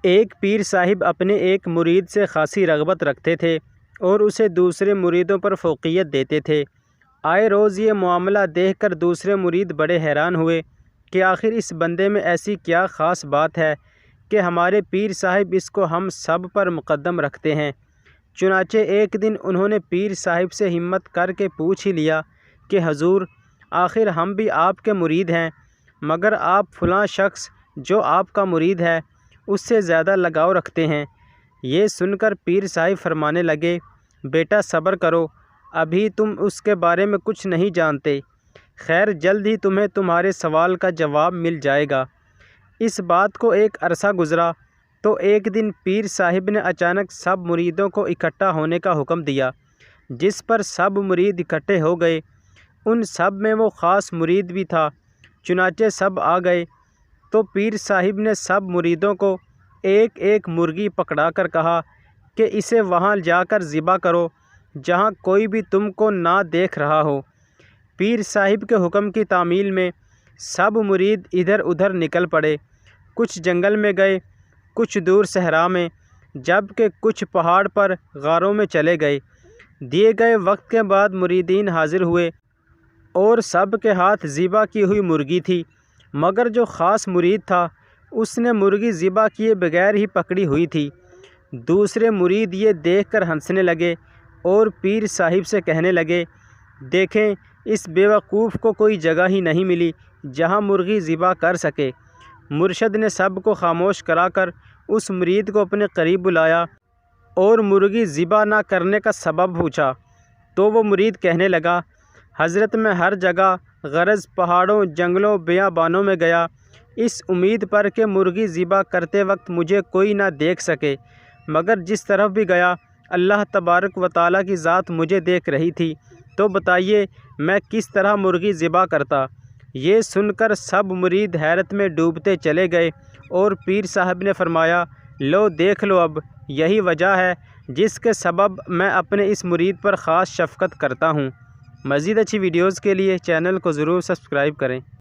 ایک پیر صاحب اپنے ایک مرید سے خاصی رغبت رکھتے تھے اور اسے دوسرے مریدوں پر فوقیت دیتے تھے۔ آئے روز یہ معاملہ دیکھ کر دوسرے مرید بڑے حیران ہوئے کہ آخر اس بندے میں ایسی کیا خاص بات ہے کہ ہمارے پیر صاحب اس کو ہم سب پر مقدم رکھتے ہیں۔ چنانچہ ایک دن انہوں نے پیر صاحب سے ہمت کر کے پوچھ ہی لیا کہ حضور، آخر ہم بھی آپ کے مرید ہیں، مگر آپ فلاں شخص جو آپ کا مرید ہے اس سے زیادہ لگاؤ رکھتے ہیں۔ یہ سن کر پیر صاحب فرمانے لگے، بیٹا صبر کرو، ابھی تم اس کے بارے میں کچھ نہیں جانتے، خیر جلد ہی تمہیں تمہارے سوال کا جواب مل جائے گا۔ اس بات کو ایک عرصہ گزرا تو ایک دن پیر صاحب نے اچانک سب مریدوں کو اکٹھا ہونے کا حکم دیا، جس پر سب مرید اکٹھے ہو گئے۔ ان سب میں وہ خاص مرید بھی تھا۔ چنانچہ سب آ گئے تو پیر صاحب نے سب مریدوں کو ایک ایک مرغی پکڑا کر کہا کہ اسے وہاں جا کر ذبح کرو جہاں کوئی بھی تم کو نہ دیکھ رہا ہو۔ پیر صاحب کے حکم کی تعمیل میں سب مرید ادھر ادھر نکل پڑے، کچھ جنگل میں گئے، کچھ دور صحرا میں، جبکہ کچھ پہاڑ پر غاروں میں چلے گئے۔ دیے گئے وقت کے بعد مریدین حاضر ہوئے اور سب کے ہاتھ ذبح کی ہوئی مرغی تھی، مگر جو خاص مرید تھا اس نے مرغی ذبح کیے بغیر ہی پکڑی ہوئی تھی۔ دوسرے مرید یہ دیکھ کر ہنسنے لگے اور پیر صاحب سے کہنے لگے، دیکھیں اس بیوقوف کو کوئی جگہ ہی نہیں ملی جہاں مرغی ذبح کر سکے۔ مرشد نے سب کو خاموش کرا کر اس مرید کو اپنے قریب بلایا اور مرغی ذبح نہ کرنے کا سبب پوچھا تو وہ مرید کہنے لگا، حضرت میں ہر جگہ غرض پہاڑوں، جنگلوں، بیابانوں میں گیا اس امید پر کہ مرغی ذبح کرتے وقت مجھے کوئی نہ دیکھ سکے، مگر جس طرف بھی گیا اللہ تبارک و تعالیٰ کی ذات مجھے دیکھ رہی تھی، تو بتائیے میں کس طرح مرغی ذبح کرتا۔ یہ سن کر سب مرید حیرت میں ڈوبتے چلے گئے اور پیر صاحب نے فرمایا، لو دیکھ لو، اب یہی وجہ ہے جس کے سبب میں اپنے اس مرید پر خاص شفقت کرتا ہوں۔ مزید اچھی ویڈیوز کے لیے چینل کو ضرور سبسکرائب کریں۔